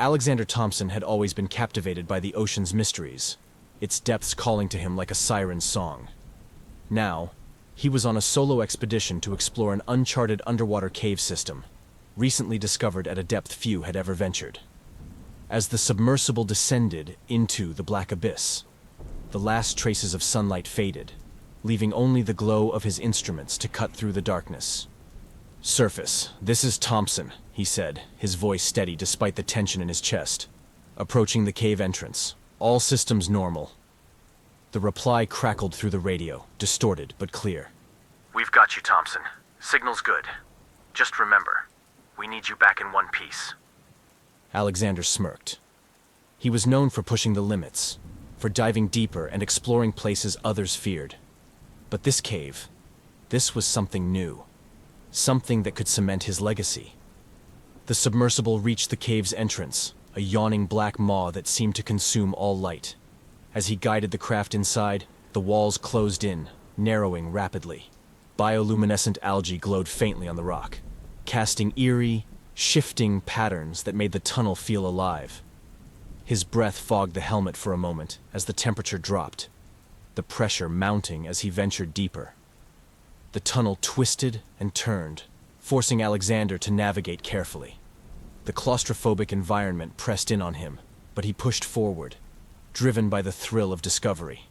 Alexander Thompson had always been captivated by the ocean's mysteries, its depths calling to him like a siren's song. Now, he was on a solo expedition to explore an uncharted underwater cave system, recently discovered at a depth few had ever ventured. As the submersible descended into the black abyss, the last traces of sunlight faded, leaving only the glow of his instruments to cut through the darkness. "Surface, this is Thompson," he said, his voice steady despite the tension in his chest. "Approaching the cave entrance. All systems normal." The reply crackled through the radio, distorted but clear. "We've got you, Thompson. Signal's good. Just remember, we need you back in one piece." Alexander smirked. He was known for pushing the limits, for diving deeper and exploring places others feared. But this cave, this was something new. Something that could cement his legacy. The submersible reached the cave's entrance, a yawning black maw that seemed to consume all light. As he guided the craft inside, the walls closed in, narrowing rapidly. Bioluminescent algae glowed faintly on the rock, casting eerie, shifting patterns that made the tunnel feel alive. His breath fogged the helmet for a moment as the temperature dropped, the pressure mounting as he ventured deeper. The tunnel twisted and turned, forcing Alexander to navigate carefully. The claustrophobic environment pressed in on him, but he pushed forward, driven by the thrill of discovery.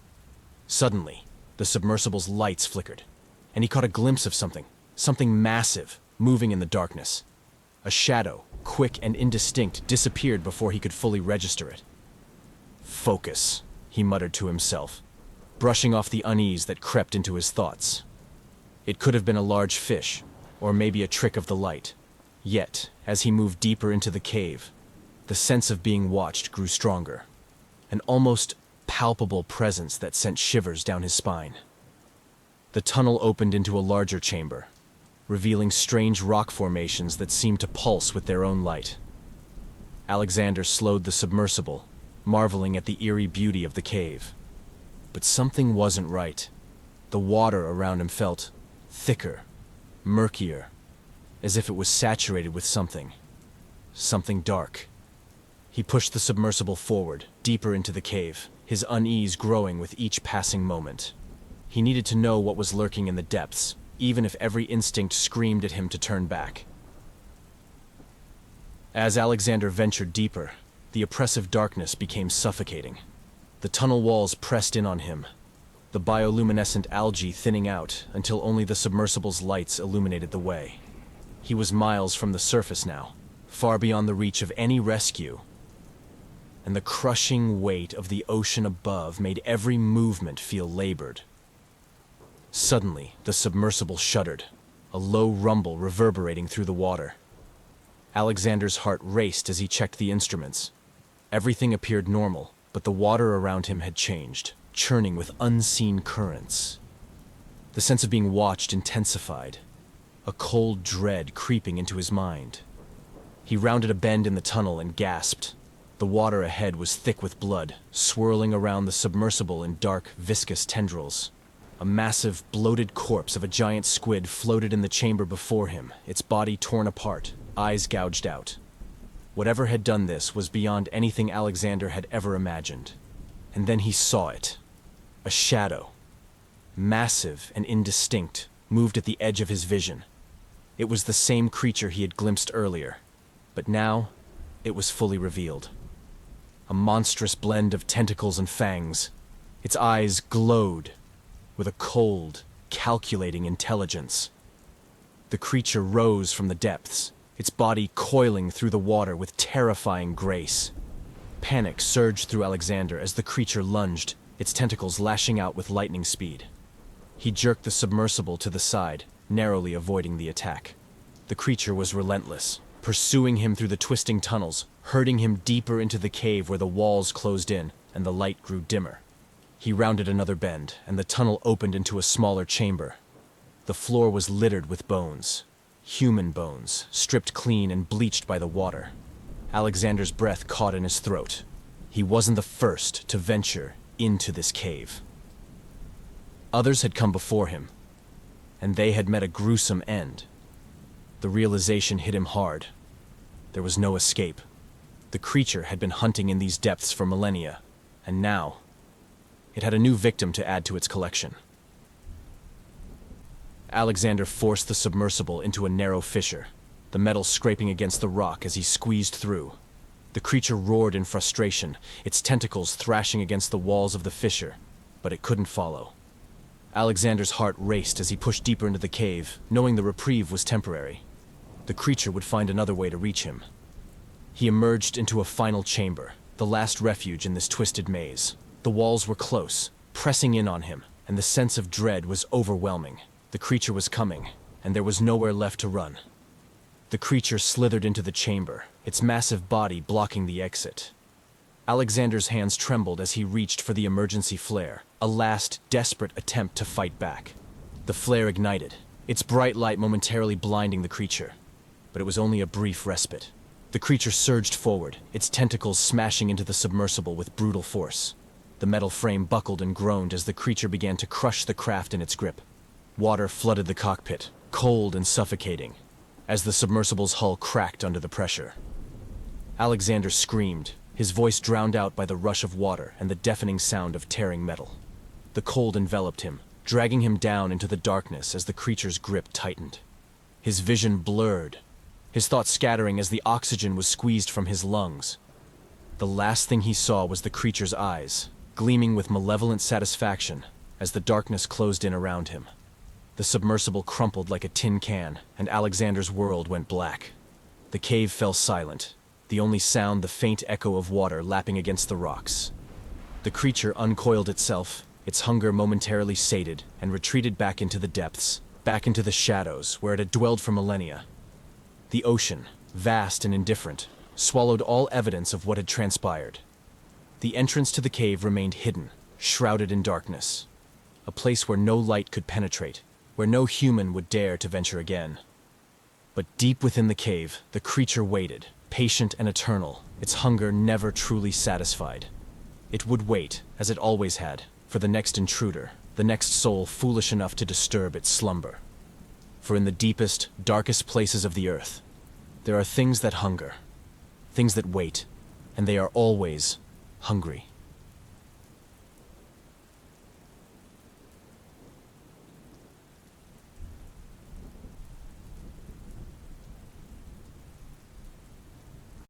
Suddenly, the submersible's lights flickered, and he caught a glimpse of something massive, moving in the darkness. A shadow, quick and indistinct, disappeared before he could fully register it. "Focus," he muttered to himself, brushing off the unease that crept into his thoughts. It could have been a large fish, or maybe a trick of the light. Yet, as he moved deeper into the cave, the sense of being watched grew stronger, an almost palpable presence that sent shivers down his spine. The tunnel opened into a larger chamber, revealing strange rock formations that seemed to pulse with their own light. Alexander slowed the submersible, marveling at the eerie beauty of the cave. But something wasn't right. The water around him felt thicker, murkier, as if it was saturated with something dark. He pushed the submersible forward, deeper into the cave, his unease growing with each passing moment. He needed to know what was lurking in the depths, even if every instinct screamed at him to turn back. As Alexander ventured deeper, the oppressive darkness became suffocating. The tunnel walls pressed in on him, the bioluminescent algae thinning out until only the submersible's lights illuminated the way. He was miles from the surface now, far beyond the reach of any rescue, and the crushing weight of the ocean above made every movement feel labored. Suddenly, the submersible shuddered, a low rumble reverberating through the water. Alexander's heart raced as he checked the instruments. Everything appeared normal, but the water around him had changed, churning with unseen currents. The sense of being watched intensified, a cold dread creeping into his mind. He rounded a bend in the tunnel and gasped. The water ahead was thick with blood, swirling around the submersible in dark, viscous tendrils. A massive, bloated corpse of a giant squid floated in the chamber before him, its body torn apart, eyes gouged out. Whatever had done this was beyond anything Alexander had ever imagined. And then he saw it. A shadow, massive and indistinct, moved at the edge of his vision. It was the same creature he had glimpsed earlier, but now it was fully revealed. A monstrous blend of tentacles and fangs. Its eyes glowed with a cold, calculating intelligence. The creature rose from the depths, its body coiling through the water with terrifying grace. Panic surged through Alexander as the creature lunged, its tentacles lashing out with lightning speed. He jerked the submersible to the side, narrowly avoiding the attack. The creature was relentless, pursuing him through the twisting tunnels, herding him deeper into the cave where the walls closed in and the light grew dimmer. He rounded another bend, and the tunnel opened into a smaller chamber. The floor was littered with bones, human bones, stripped clean and bleached by the water. Alexander's breath caught in his throat. He wasn't the first to venture into this cave. Others had come before him, and they had met a gruesome end. The realization hit him hard. There was no escape. The creature had been hunting in these depths for millennia, and now it had a new victim to add to its collection. Alexander forced the submersible into a narrow fissure, the metal scraping against the rock as he squeezed through. The creature roared in frustration, its tentacles thrashing against the walls of the fissure, but it couldn't follow. Alexander's heart raced as he pushed deeper into the cave, knowing the reprieve was temporary. The creature would find another way to reach him. He emerged into a final chamber, the last refuge in this twisted maze. The walls were close, pressing in on him, and the sense of dread was overwhelming. The creature was coming, and there was nowhere left to run. The creature slithered into the chamber, its massive body blocking the exit. Alexander's hands trembled as he reached for the emergency flare, a last, desperate attempt to fight back. The flare ignited, its bright light momentarily blinding the creature. But it was only a brief respite. The creature surged forward, its tentacles smashing into the submersible with brutal force. The metal frame buckled and groaned as the creature began to crush the craft in its grip. Water flooded the cockpit, cold and suffocating, as the submersible's hull cracked under the pressure. Alexander screamed, his voice drowned out by the rush of water and the deafening sound of tearing metal. The cold enveloped him, dragging him down into the darkness as the creature's grip tightened. His vision blurred, his thoughts scattering as the oxygen was squeezed from his lungs. The last thing he saw was the creature's eyes, gleaming with malevolent satisfaction as the darkness closed in around him. The submersible crumpled like a tin can, and Alexander's world went black. The cave fell silent, the only sound the faint echo of water lapping against the rocks. The creature uncoiled itself, its hunger momentarily sated, and retreated back into the depths, back into the shadows where it had dwelled for millennia. The ocean, vast and indifferent, swallowed all evidence of what had transpired. The entrance to the cave remained hidden, shrouded in darkness. A place where no light could penetrate, where no human would dare to venture again. But deep within the cave, the creature waited, patient and eternal, its hunger never truly satisfied. It would wait, as it always had, for the next intruder, the next soul foolish enough to disturb its slumber. For in the deepest, darkest places of the earth, there are things that hunger, things that wait, and they are always hungry.